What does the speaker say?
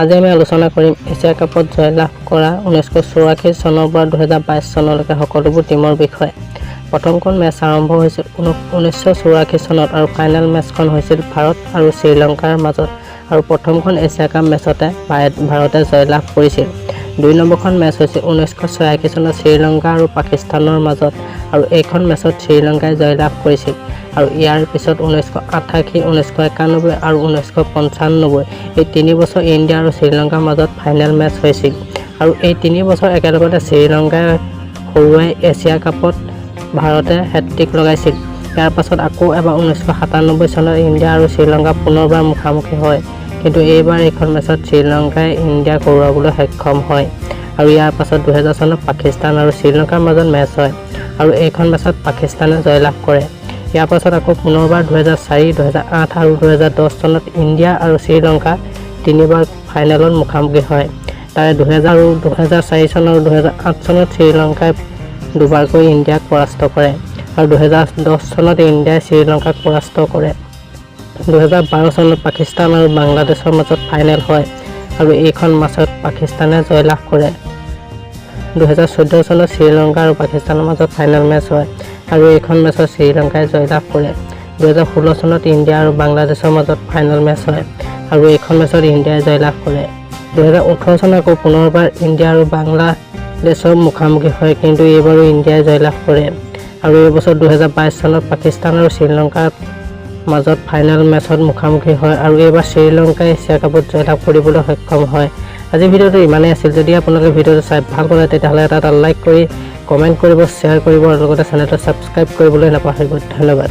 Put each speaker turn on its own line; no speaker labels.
আজি আমি আলোচনা কৰিম এছিয়া কাপত জয়লাভ কৰা 1984 চনৰ পৰা 2022 চনলৈকে সকলোবোৰ টিমৰ বিষয়ে। প্ৰথমখন মেচ আৰম্ভ হৈছিল 1984 চনত আৰু ফাইনেল মেচখন হৈছিল ভাৰত আৰু শ্ৰীলংকাৰ মাজত আৰু প্ৰথমখন এছিয়া কাপ মেচতে ভাৰতে জয়লাভ কৰিছিল। ২ নম্বৰখন মেচ হৈছিল 1986 চনত শ্ৰীলংকা আৰু পাকিস্তানৰ মাজত আৰু এইখন মেচত শ্ৰীলংকাই জয়লাভ কৰিছিল আৰু ইয়াৰ পিছত 1988, 1991 আৰু 1995 এই 3 বছৰ ইণ্ডিয়া আৰু শ্ৰীলংকাৰ মাজত ফাইনেল মেচ হৈছিল আৰু এই 3 বছৰ একেলগতে শ্ৰীলংকাই হৰুৱাই এছিয়া কাপত ভাৰতে হেট্ৰিক লগাইছিল। ইয়াৰ পাছত আকৌ এবাৰ 1997 চনত ইণ্ডিয়া আৰু শ্ৰীলংকা পুনৰবাৰ মুখামুখি হয়, কিন্তু এইবাৰ এইখন মেচত শ্ৰীলংকাই ইণ্ডিয়াক হৰুৱাবলৈ সক্ষম হয় আৰু ইয়াৰ পাছত 2000 চনত পাকিস্তান আৰু শ্ৰীলংকাৰ মাজত মেচ হয় আৰু এইখন মেচত পাকিস্তানে জয়লাভ কৰে। ইয়াৰ পাছত আকৌ পুনৰবাৰ 2004, 2008 আৰু 2010 চনত ইণ্ডিয়া আৰু শ্ৰীলংকা তিনিবাৰ ফাইনেলত মুখামুখি হয়। তাৰে 2000 আৰু 2004 চন আৰু 2008 চনত শ্ৰীলংকাই দুবাৰকৈ ইণ্ডিয়াক পৰাস্ত কৰে আৰু 2010 চনত ইণ্ডিয়াই শ্ৰীলংকাক পৰাস্ত কৰে। 2012 চনত পাকিস্তান আৰু বাংলাদেশৰ মাজত ফাইনেল হয় আৰু এইখন মেচত পাকিস্তানে জয়লাভ কৰে। 2014 চনত শ্ৰীলংকা আৰু পাকিস্তানৰ মাজত ফাইনেল মেচ হয় আৰু এইখন মেচত শ্ৰীলংকাই জয়লাভ কৰে। 2016 চনত ইণ্ডিয়া আৰু বাংলাদেশৰ মাজত ফাইনেল মেচ হয় আৰু এইখন মেচত ইণ্ডিয়াই জয়লাভ কৰে। 2018 চনত আকৌ পুনৰবাৰ ইণ্ডিয়া আৰু বাংলাদেশৰ মুখামুখি হয়, কিন্তু এইবাৰো ইণ্ডিয়াই জয়লাভ কৰে আৰু এই বছৰ 2022 চনত পাকিস্তান আৰু শ্ৰীলংকাৰ মাজত ফাইনেল মেচত মুখামুখি হয় আৰু এইবাৰ শ্ৰীলংকাই এছিয়া কাপত জয়লাভ কৰিবলৈ সক্ষম হয়। আজি ভিডিঅ'টো ইমানেই আছিল। যদি আপোনালোকে ভিডিঅ'টো চাই ভাল পালে তেতিয়াহ'লে এটা লাইক কৰি কমেণ্ট কৰিব, শ্বেয়াৰ কৰিব আৰু লগতে চেনেলটো ছাবস্ক্ৰাইব কৰিবলৈ নাপাহৰিব। ধন্যবাদ।